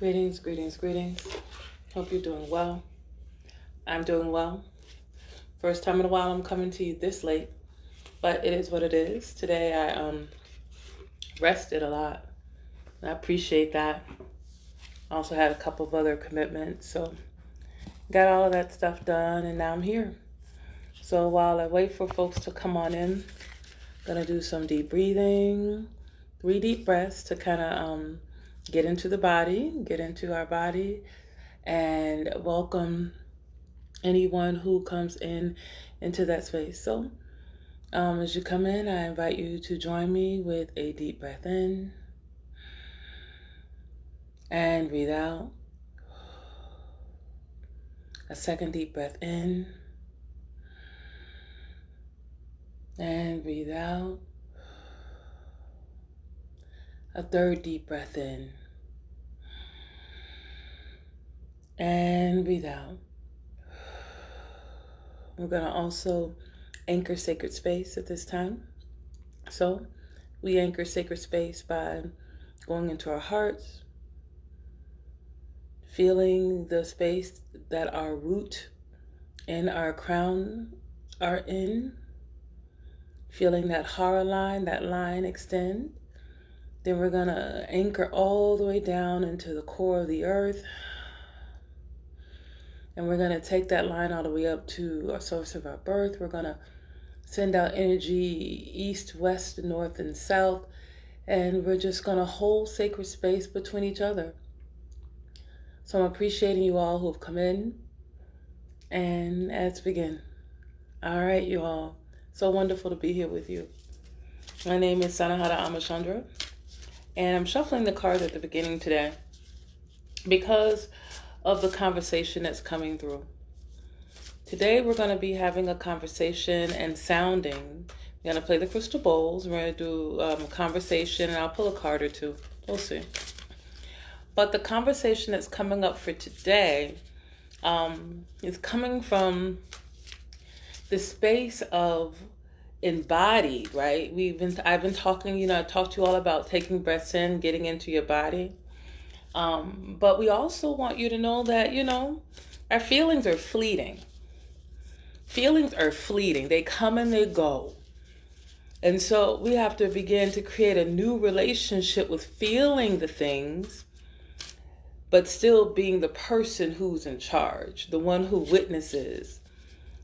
Greetings, greetings, greetings. Hope you're doing well. I'm doing well. First time in a while I'm coming to you this late, but it is what it is. Today I rested a lot. I appreciate that. I also had a couple of other commitments, so got all of that stuff done, and now I'm here. So while I wait for folks to come on in, gonna do some deep breathing, 3 deep breaths to kind of get into the body, get into our body, and welcome anyone who comes into that space. So as you come in, I invite you to join me with a deep breath in and breathe out. A second deep breath in and breathe out. A third deep breath in and breathe out. We're going to also anchor sacred space at this time. So we anchor sacred space by going into our hearts, feeling the space that our root and our crown are in, feeling that hara line, that line extend. Then we're going to anchor all the way down into the core of the earth. And we're going to take that line all the way up to our source of our birth. We're going to send out energy east, west, north, and south. And we're just going to hold sacred space between each other. So I'm appreciating you all who have come in. And let's begin. All right, you all. So wonderful to be here with you. My name is Sanahara Chandra. And I'm shuffling the cards at the beginning today because of the conversation that's coming through. Today we're going to be having a conversation and sounding. We're going to play the crystal bowls. We're going to do a conversation, and I'll pull a card or two. We'll see. But the conversation that's coming up for today is coming from the space of embodied, right? I've been talking, I talked to you all about taking breaths in, getting into your body. But we also want you to know that, our feelings are fleeting. Feelings are fleeting. They come and they go. And so we have to begin to create a new relationship with feeling the things, but still being the person who's in charge, the one who witnesses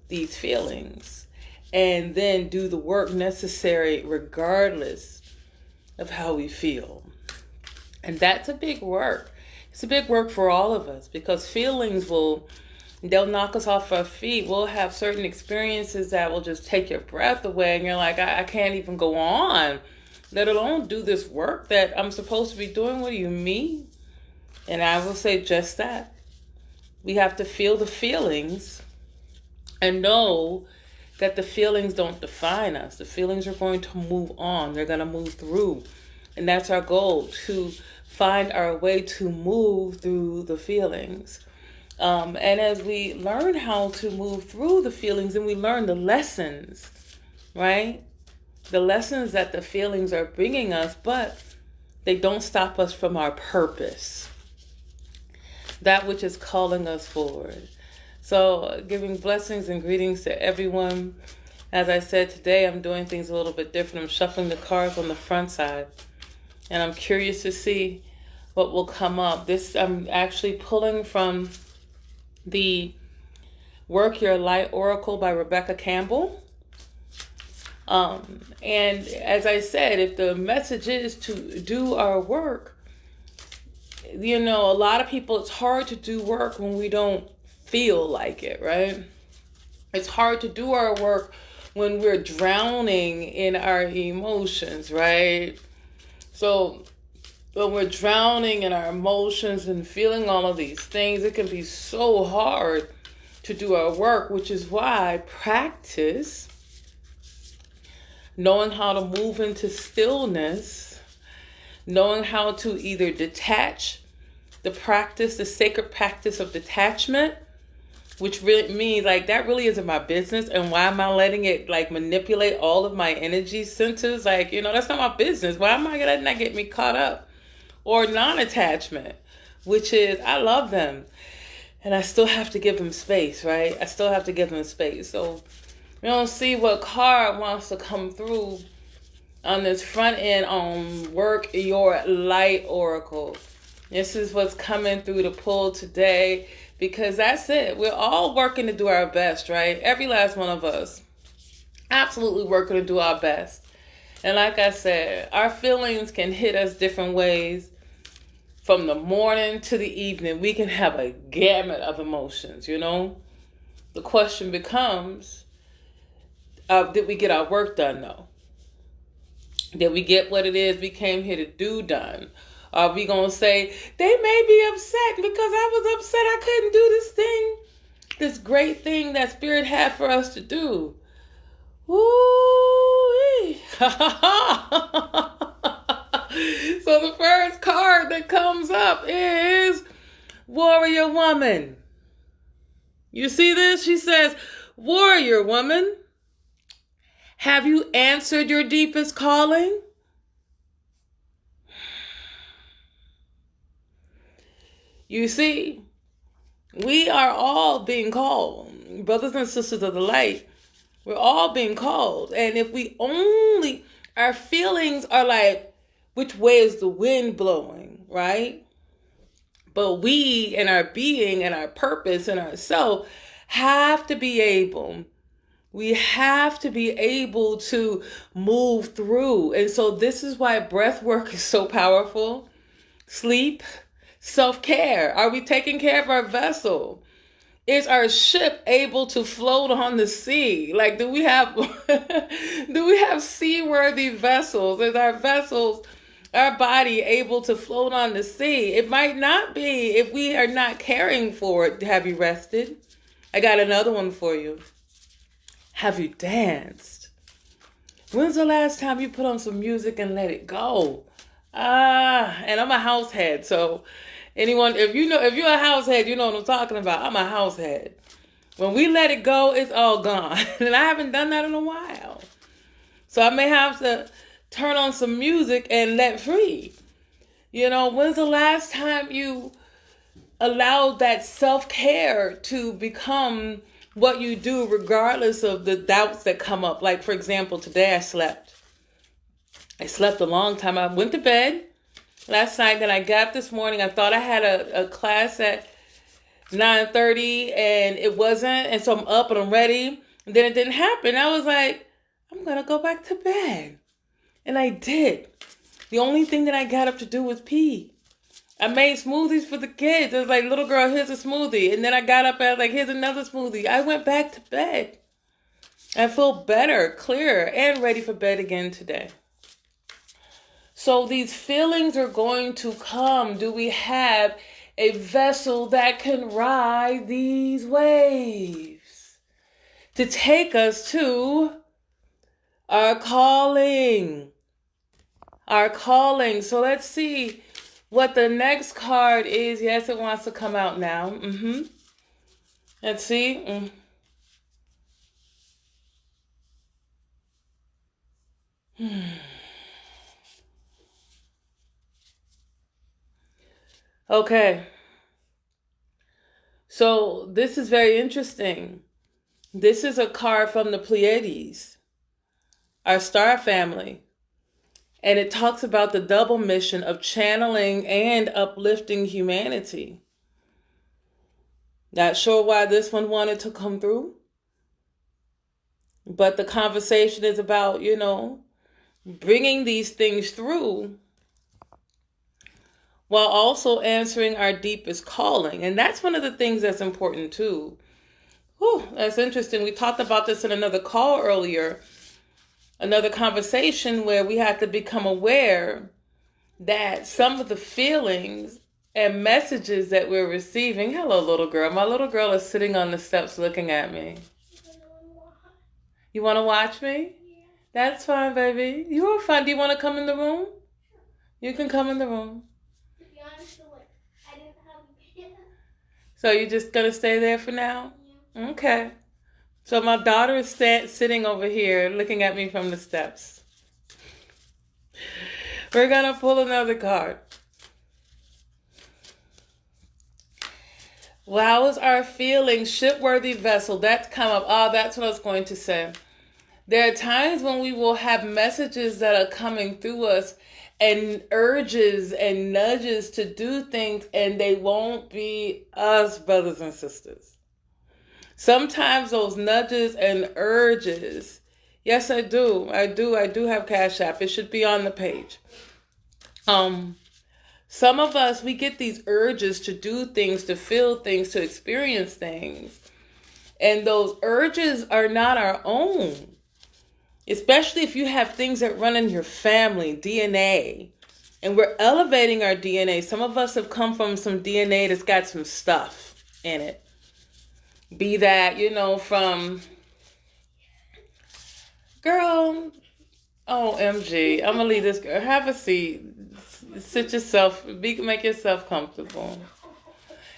these feelings, and then do the work necessary regardless of how we feel. And that's a big work. It's a big work for all of us because feelings they'll knock us off our feet. We'll have certain experiences that will just take your breath away, and you're like, I can't even go on, let alone do this work that I'm supposed to be doing. What do you mean? And I will say just that. We have to feel the feelings and know that the feelings don't define us. The feelings are going to move on. They're going to move through. And that's our goal, to find our way to move through the feelings. And as we learn how to move through the feelings and we learn the lessons, right? The lessons that the feelings are bringing us, but they don't stop us from our purpose. That which is calling us forward. So giving blessings and greetings to everyone. As I said, today I'm doing things a little bit different. I'm shuffling the cards on the front side. And I'm curious to see what will come up. I'm actually pulling from the Work Your Light Oracle by Rebecca Campbell. And as I said, if the message is to do our work, a lot of people, it's hard to do work when we don't feel like it, right? It's hard to do our work when we're drowning in our emotions, right? So when we're drowning in our emotions and feeling all of these things, it can be so hard to do our work, which is why practice, knowing how to move into stillness, knowing how to either detach, the sacred practice of detachment, which really means that really isn't my business. And why am I letting it manipulate all of my energy centers? That's not my business. Why am I letting that get me caught up? Or non-attachment, which is I love them. And I still have to give them space, right? I still have to give them space. So we don't see what card wants to come through on this front end on Work Your Light Oracle. This is what's coming through the pull today, because that's it. We're all working to do our best, right? Every last one of us. Absolutely working to do our best. And like I said, our feelings can hit us different ways. From the morning to the evening, we can have a gamut of emotions, you know? The question becomes, did we get our work done, though? Did we get what it is we came here to do done? Are we going to say, they may be upset because I was upset I couldn't do this thing, this great thing that Spirit had for us to do? Woo-wee. So the first card that comes up is Warrior Woman. You see this? She says, Warrior Woman, have you answered your deepest calling? You see, we are all being called, brothers and sisters of the light. We're all being called. And if we only, our feelings are like, which way is the wind blowing, right? But we and our being and our purpose and ourself have to be able, we have to be able to move through. And so this is why breath work is so powerful. Sleep, self-care. Are we taking care of our vessel? Is our ship able to float on the sea? Like, do we have seaworthy vessels? Is our vessels, our body, able to float on the sea? It might not be if we are not caring for it. Have you rested? I got another one for you. Have you danced? When's the last time you put on some music and let it go? And I'm a house head, so anyone, if you're a house head, you know what I'm talking about. I'm a house head. When we let it go, it's all gone. And I haven't done that in a while. So I may have to turn on some music and let free. You know, when's the last time you allowed that self-care to become what you do regardless of the doubts that come up? Like, for example, today I slept a long time. I went to bed last night, then I got up this morning. I thought I had a class at 9:30 and it wasn't. And so I'm up and I'm ready. And then it didn't happen. I was like, I'm going to go back to bed. And I did. The only thing that I got up to do was pee. I made smoothies for the kids. I was like, little girl, here's a smoothie. And then I got up and I was like, here's another smoothie. I went back to bed. I feel better, clearer, and ready for bed again today. So these feelings are going to come. Do we have a vessel that can ride these waves to take us to our calling? Our calling. So let's see what the next card is. Yes, it wants to come out now. Let's see. Okay. So this is very interesting. This is a card from the Pleiades, our star family. And it talks about the double mission of channeling and uplifting humanity. Not sure why this one wanted to come through. But the conversation is about, bringing these things through while also answering our deepest calling. And that's one of the things that's important too. Whew, that's interesting. We talked about this in another call earlier. Another conversation where we have to become aware that some of the feelings and messages that we're receiving. Hello, little girl. My little girl is sitting on the steps looking at me. You want to watch me? Yeah. That's fine, baby. You are fine. Do you want to come in the room? You can come in the room. To be honest, I didn't have a So you're just going to stay there for now? Yeah. Okay. So my daughter is sitting over here looking at me from the steps. We're going to pull another card. How is our feeling? Shipworthy vessel. That's come up. Oh, that's what I was going to say. There are times when we will have messages that are coming through us and urges and nudges to do things, and they won't be us, brothers and sisters. Sometimes those nudges and urges, yes, I do have Cash App. It should be on the page. Some of us, we get these urges to do things, to feel things, to experience things. And those urges are not our own. Especially if you have things that run in your family, DNA. And we're elevating our DNA. Some of us have come from some DNA that's got some stuff in it. Be that, from... Girl, OMG, I'm going to leave this girl. Have a seat. Sit yourself, make yourself comfortable.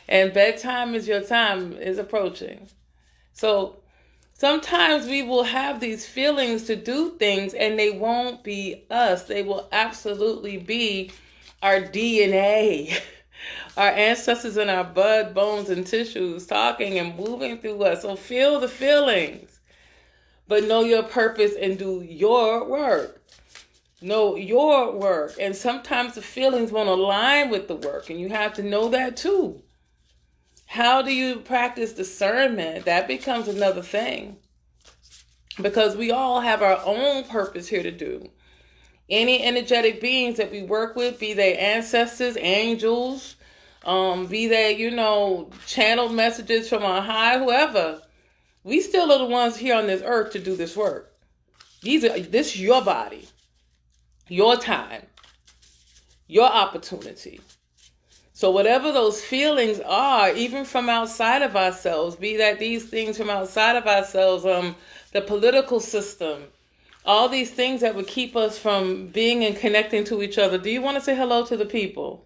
And bedtime is approaching. So sometimes we will have these feelings to do things and they won't be us. They will absolutely be our DNA, our ancestors in our blood, bones, and tissues talking and moving through us. So feel the feelings, but know your purpose and do your work. Know your work. And sometimes the feelings won't align with the work, and you have to know that too. How do you practice discernment? That becomes another thing. Because we all have our own purpose here to do. Any energetic beings that we work with, be they ancestors, angels, be they, channeled messages from on high, whoever, we still are the ones here on this earth to do this work. This is your body, your time, your opportunity. So whatever those feelings are, even from outside of ourselves, be that these things from outside of ourselves, the political system, all these things that would keep us from being and connecting to each other. Do you want to say hello to the people?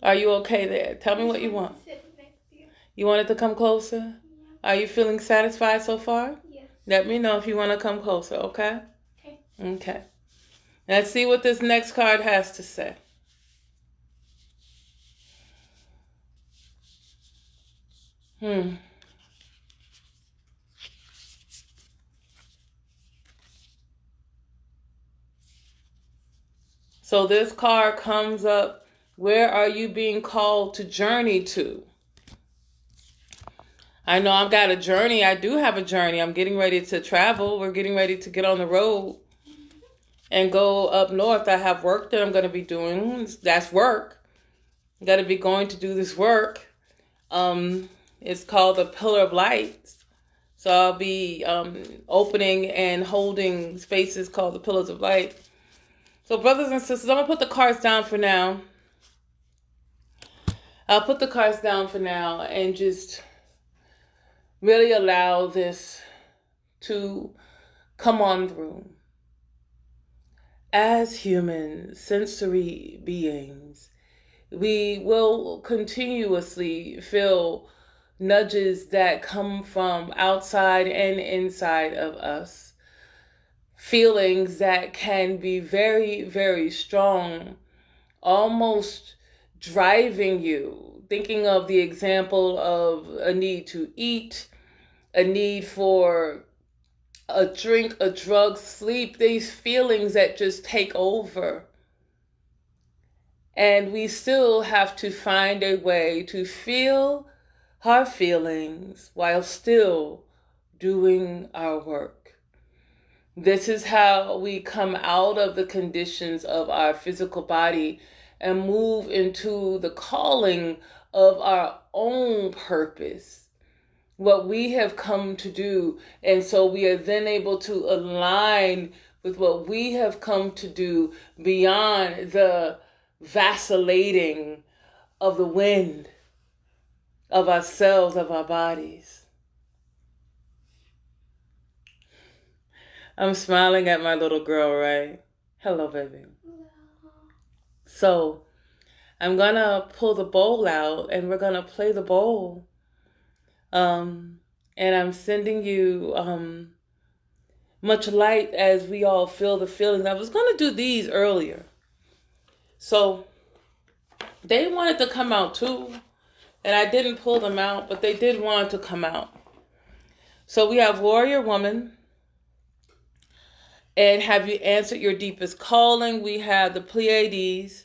Are you okay there? Tell me what you want. You want it to come closer? Are you feeling satisfied so far? Yes. Let me know if you want to come closer, okay? Okay. Let's see what this next card has to say. So this card comes up, where are you being called to journey to? I know I've got a journey. I do have a journey. I'm getting ready to travel. We're getting ready to get on the road and go up north. I have work that I'm going to be doing. That's work. I'm going to be going to do this work. It's called the Pillar of Light. So I'll be opening and holding spaces called the Pillars of Light. So brothers and sisters, I'm going to put the cards down for now. I'll put the cards down for now and just really allow this to come on through. As human sensory beings, we will continuously feel nudges that come from outside and inside of us. Feelings that can be very, very strong, almost driving you. Thinking of the example of a need to eat, a need for a drink, a drug, sleep, these feelings that just take over. And we still have to find a way to feel our feelings while still doing our work. This is how we come out of the conditions of our physical body and move into the calling of our own purpose, what we have come to do. And so we are then able to align with what we have come to do beyond the vacillating of the wind of ourselves, of our bodies. I'm smiling at my little girl, right? Hello, baby. Hello. So I'm going to pull the bowl out and we're going to play the bowl. And I'm sending you much light as we all feel the feelings. I was going to do these earlier. So they wanted to come out too. And I didn't pull them out, but they did want to come out. So we have Warrior Woman. And have you answered your deepest calling? We have the Pleiades,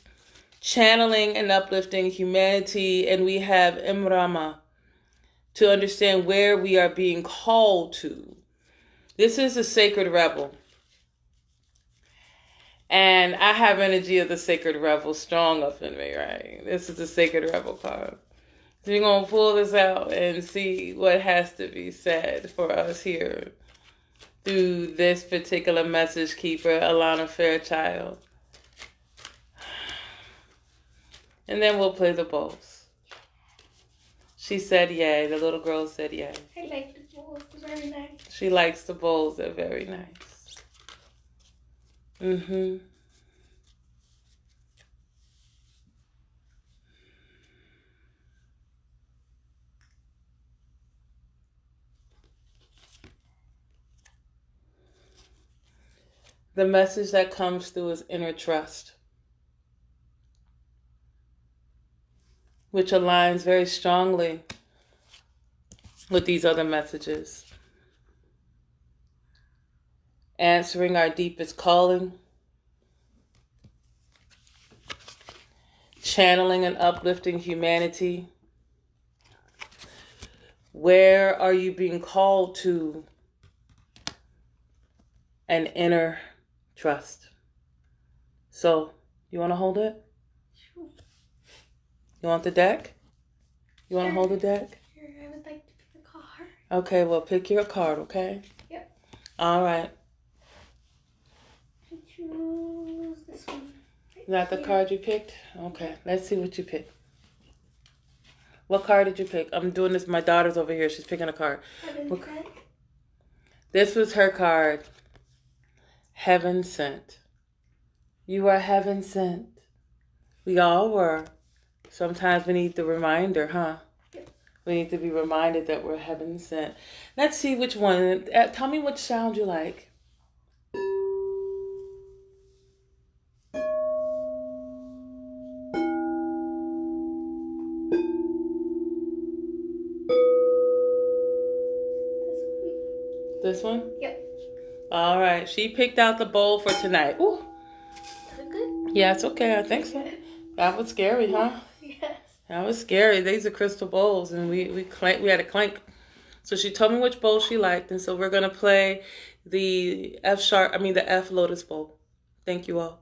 channeling and uplifting humanity. And we have Imrama, to understand where we are being called to. This is a sacred rebel. And I have energy of the sacred rebel strong up in me, right? This is the sacred rebel card. So we're going to pull this out and see what has to be said for us here through this particular message keeper, Alana Fairchild. And then we'll play the bowls. She said yay. The little girl said yay. I like the bowls. They're very nice. She likes the bowls. They're very nice. Mm-hmm. The message that comes through is inner trust, which aligns very strongly with these other messages. Answering our deepest calling, channeling and uplifting humanity. Where are you being called to? An inner trust. So, you want to hold it? Sure. You want the deck? You want to hold the deck? Sure, I would like to pick a card. Okay, well, pick your card, okay? Yep. All right. I choose this one. Is that the card you picked? Okay, let's see what you picked. What card did you pick? I'm doing this. My daughter's over here. She's picking a card. This was her card. Heaven sent. You are heaven sent. We all were. Sometimes we need the reminder, huh? Yep. We need to be reminded that we're heaven sent. Let's see which one. Tell me which sound you like. This one? Yep. All right. She picked out the bowl for tonight. Ooh. Is it good? Yeah, it's okay. I think so. That was scary, huh? Yes. That was scary. These are crystal bowls, and we had a clank. So she told me which bowl she liked, and so we're gonna play the the F Lotus bowl. Thank you all.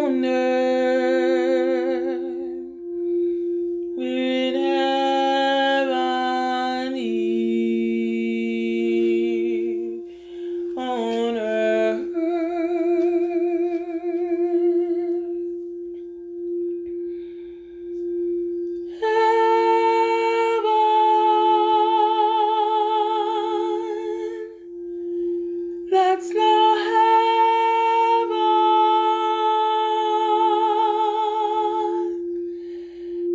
on earth we'd have I need on earth. Heaven, that's no heaven.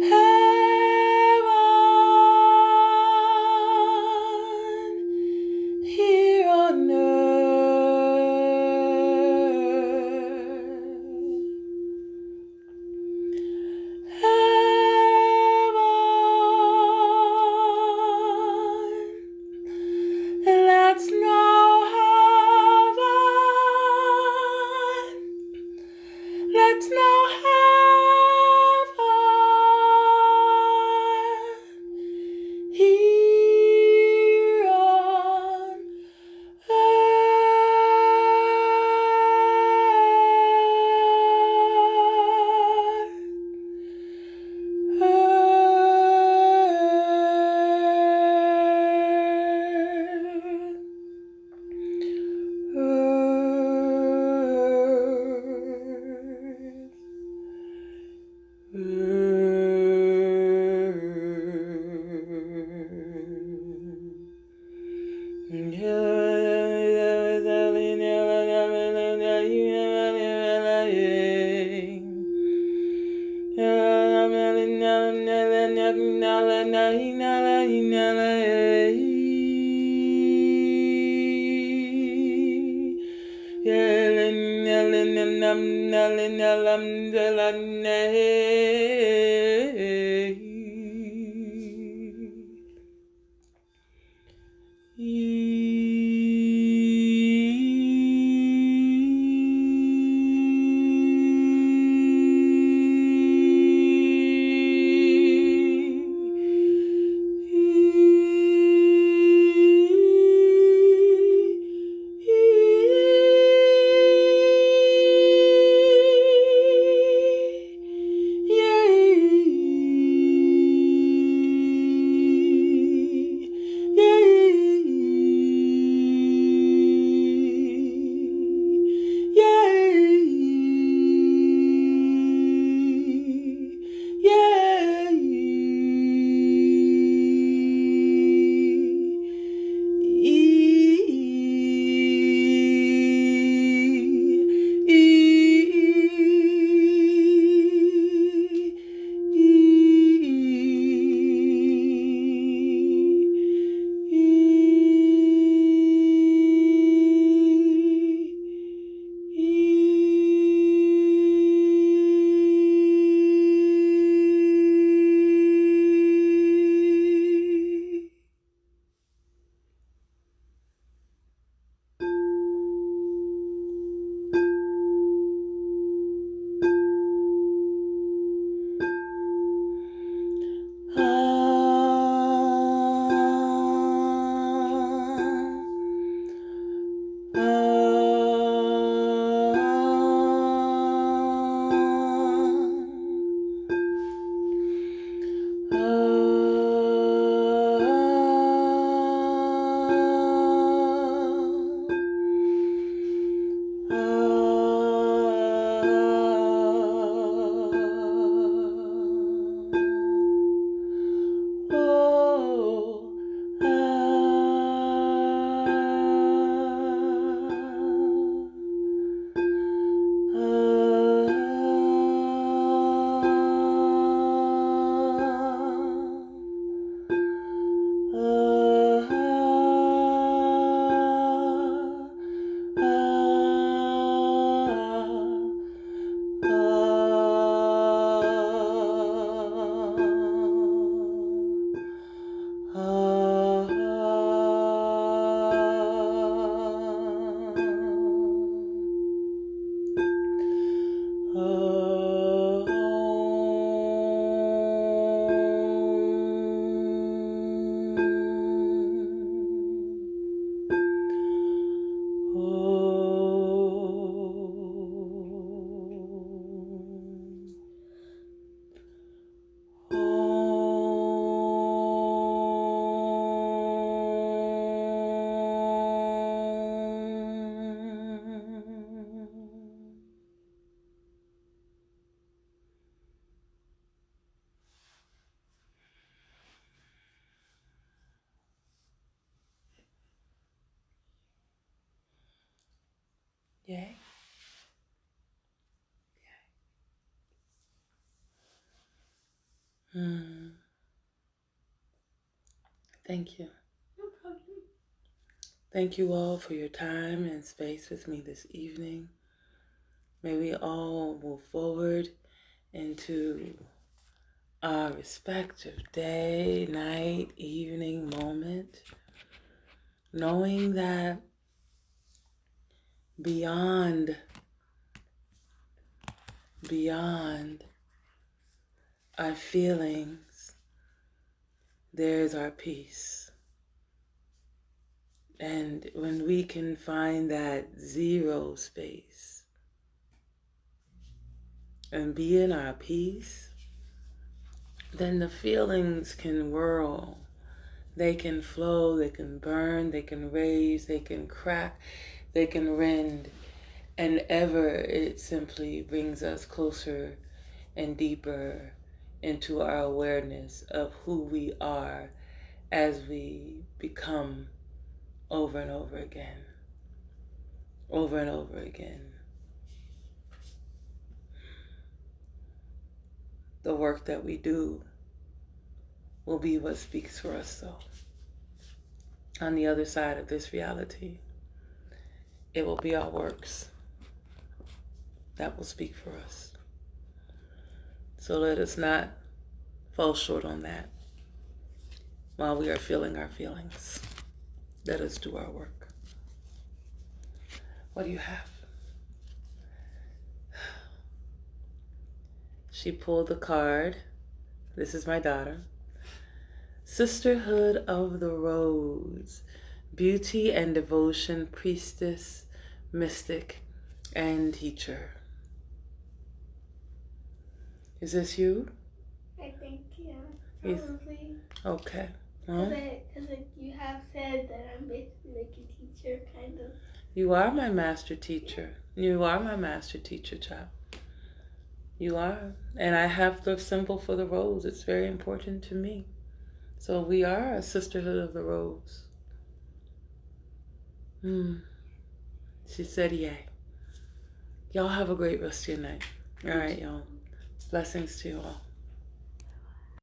Heaven here on earth. Heaven, that's no heaven. That's no heaven here on Yay. Thank you. No problem. Thank you all for your time and space with me this evening. May we all move forward into our respective day, night, evening moment, knowing that beyond our feelings, there's our peace. And when we can find that zero space and be in our peace, then the feelings can whirl. They can flow, they can burn, they can raise, they can crack, they can rend. And ever it simply brings us closer and deeper into our awareness of who we are as we become over and over again. Over and over again. The work that we do will be what speaks for us, though. On the other side of this reality, it will be our works that will speak for us. So let us not fall short on that while we are feeling our feelings. Let us do our work. What do you have? She pulled the card. This is my daughter. Sisterhood of the Rose. Beauty and devotion, priestess, mystic, and teacher. Is this you? I think, yeah. Yes. Probably. Okay. Because you have said that I'm basically like a teacher, kind of. You are my master teacher. You are my master teacher, child. You are. And I have the symbol for the rose. It's very important to me. So we are a sisterhood of the rose. She said, yay. Y'all have a great rest of your night. All right, y'all. Blessings to you all.